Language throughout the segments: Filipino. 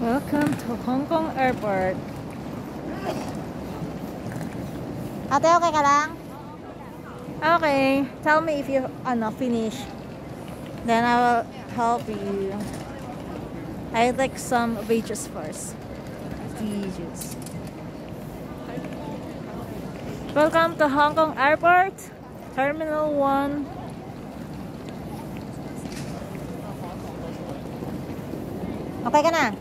Welcome to Hong Kong Airport. Ate, okay ka lang? Okay. Tell me if you finish. Then I will help you. I like some veggies first. Veggies. Welcome to Hong Kong Airport, Terminal 1. Okay ka na?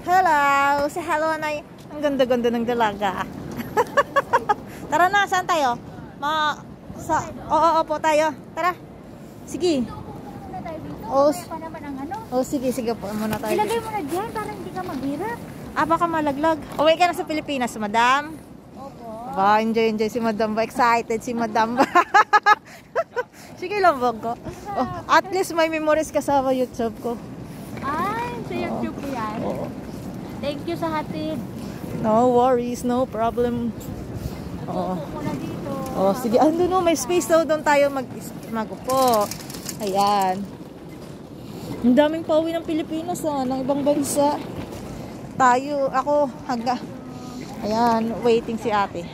Hello! Say hello na. Ang ganda-ganda ng dalaga. Tara na, saan tayo? Oo po tayo. Tara. Sige. Sige po muna tayo. Ilagay mo na dyan para hindi ka maghirap. Baka malaglag. Uwi ka na sa Pilipinas, madam? Opo. Enjoy si madam ba? Excited si madam ba? Sige lang, Bogo. At least may memories ka sa YouTube ko. Ay, sa YouTube ko yan. Thank you sa hatid. No worries, no problem. Upo na dito. Sige. Ano may space daw doon tayo mag-upo. Ayan. Ang daming pauwi ng Pilipinas ng ibang bansa. Ako, ayan, waiting si ate.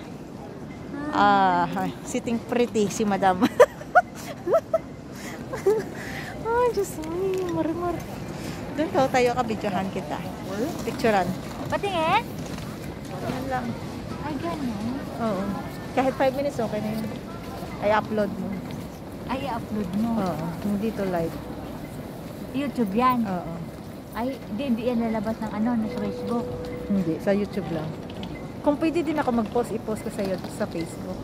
Sitting pretty si madam. Diyos me, marimar. Doon tayo ka-videohan kita. Picturean. Patingin? Yan lang. Ay, gano'n. Oo. Kahit 5 minutes, okay na yun. I-upload mo. Ay, i-upload mo. Oo. Hindi to live. YouTube yan. Oo. Ay, di yan lalabas ng sa Facebook. Hindi. Sa YouTube lang. Kung pwede din ako mag-post, i-post ko sa Facebook.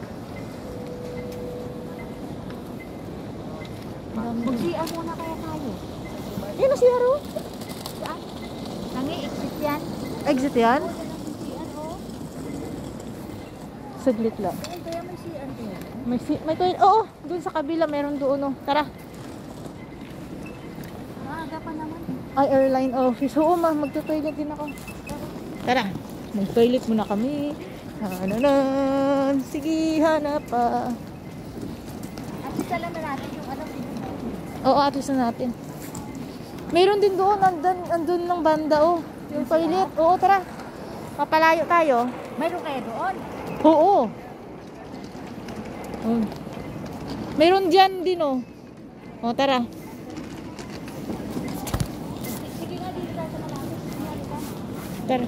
Mag-CR muna kaya tayo. Yan na si Haro. Saan? Exit yan. Exit yan? CR, oh. Saglit lang. Ay, kaya may CR din. May toilet. Oo, doon sa kabila meron doon. Tara. Maaga pa naman. Ay, airline office. Oo, magto-toilet din ako. Tara. Mag-toilet muna kami. Hananan. Sige, hanap pa. At isa lang na natin yung Oo, atis na natin. Meron din doon. Andun ng banda, yung toilet. Oo, tara. Papalayo tayo. Mayroon kaya doon? Oo. Meron dyan din, tara. Sige nga, dito tayo sa malapit. Tara.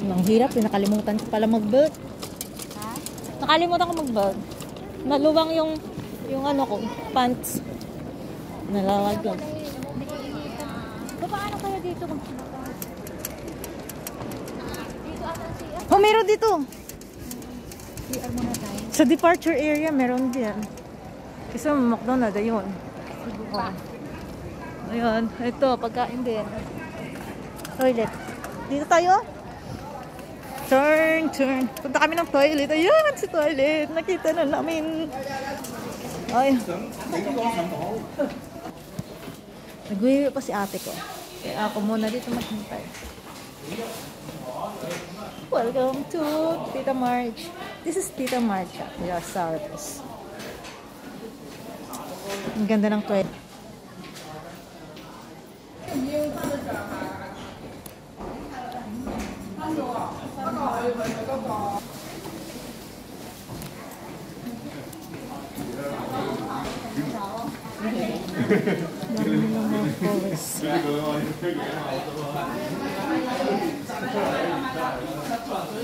Ang hirap, nakalimutan ko pala mag-belt. Ha? Nakalimutan ko mag-belt. Naluwang yung ko, pants. Nalawag lang. Paano kaya dito? Dito ata CR. Meron dito. CR muna tayo. Sa departure area, meron din. Kasi McDonald's, ayun. Ayun, ito, pagkain din. Toilet. Dito tayo. Turn. Punta kami ng toilet. Ayan, si toilet. Nakita na namin. Ay. Nag-uwi pa si ate ko. Kaya ako muna dito maghintay. Welcome to Tita March. This is Tita March at your service. Ang ganda ng toilet.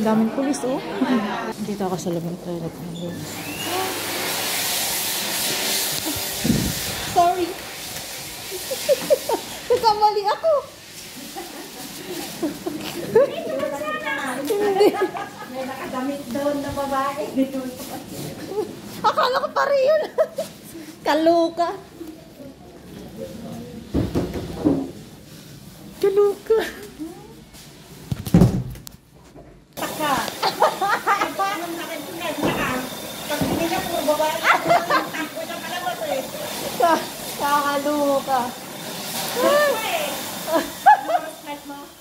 Daming pulis, Dito ako sa labang toilet. Sorry. Nagkamali ako. Hindi. May nakadamit doon na babae. Akala ko pare yun. Kaluka. Taka. Anong nakadunay? Pag hindi na puro babae. Ako na kalabas Kakaluka.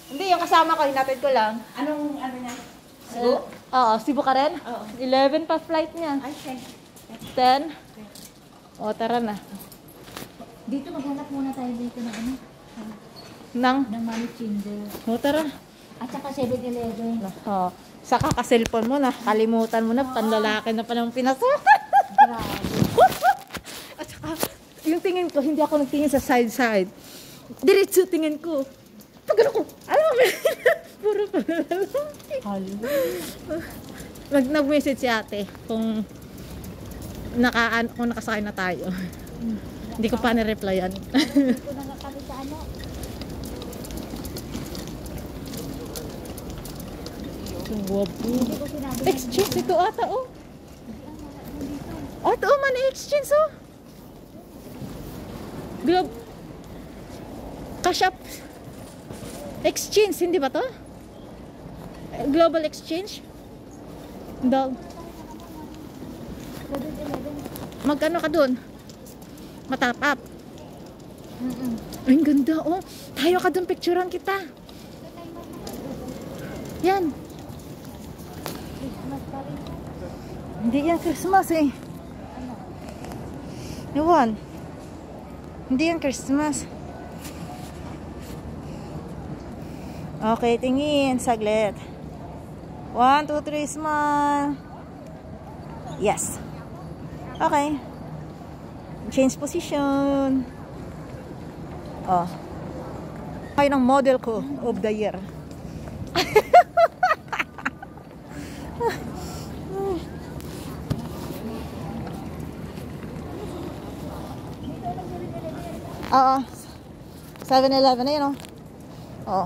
Hindi, yung kasama ko, hinatid ko lang. Anong niya? Cebu? Oo, Cebu ka rin? Oo. 11 pa flight niya. Ay, 10? O, tara na. Dito maghanap muna tayo dito ng ano? Ng Money changer. tara. At saka 7-Eleven. Oh, saka ka-cellphone mo na, kalimutan mo na, panlalaki na pa ng pinasukan. Grabe. At saka, yung tingin ko, hindi ako nagtingin sa side-side. Diretso tingin ko. Pag ano ko, alam mo, puro panlalaki. Nag-message si ate kung nakasakay na tayo. Hindi ko pa ni-replyan. Dito na nga kami sa ano. Hindi ko sinabi. Exchange ito ata, oh. Ata, oh, man, exchange, oh. Globe. Cash App. Exchange, hindi ba to? Global Exchange? Daw. 7-Eleven. Magkano ka dun? Matap up. Ay, ang ganda, oh. Tayo ka dun, picturean kita. Yan. Christmas pa rin. Hindi yan Christmas, eh. Ewan. Hindi yan Christmas. Okay, tingin. Saglit. 1, 2, 3, smile. Yes. Okay. Change position. Oh. Kayo ng model ko of the year. Oo. 7-Eleven na yun, oh. Oo.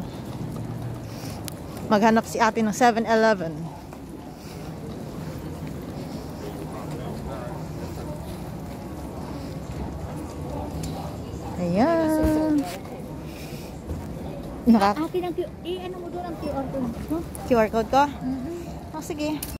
Maghanap si ate ng 7-Eleven. Ayan. Ate, ano mo doon ang QR code? QR code ko? Oh, sige.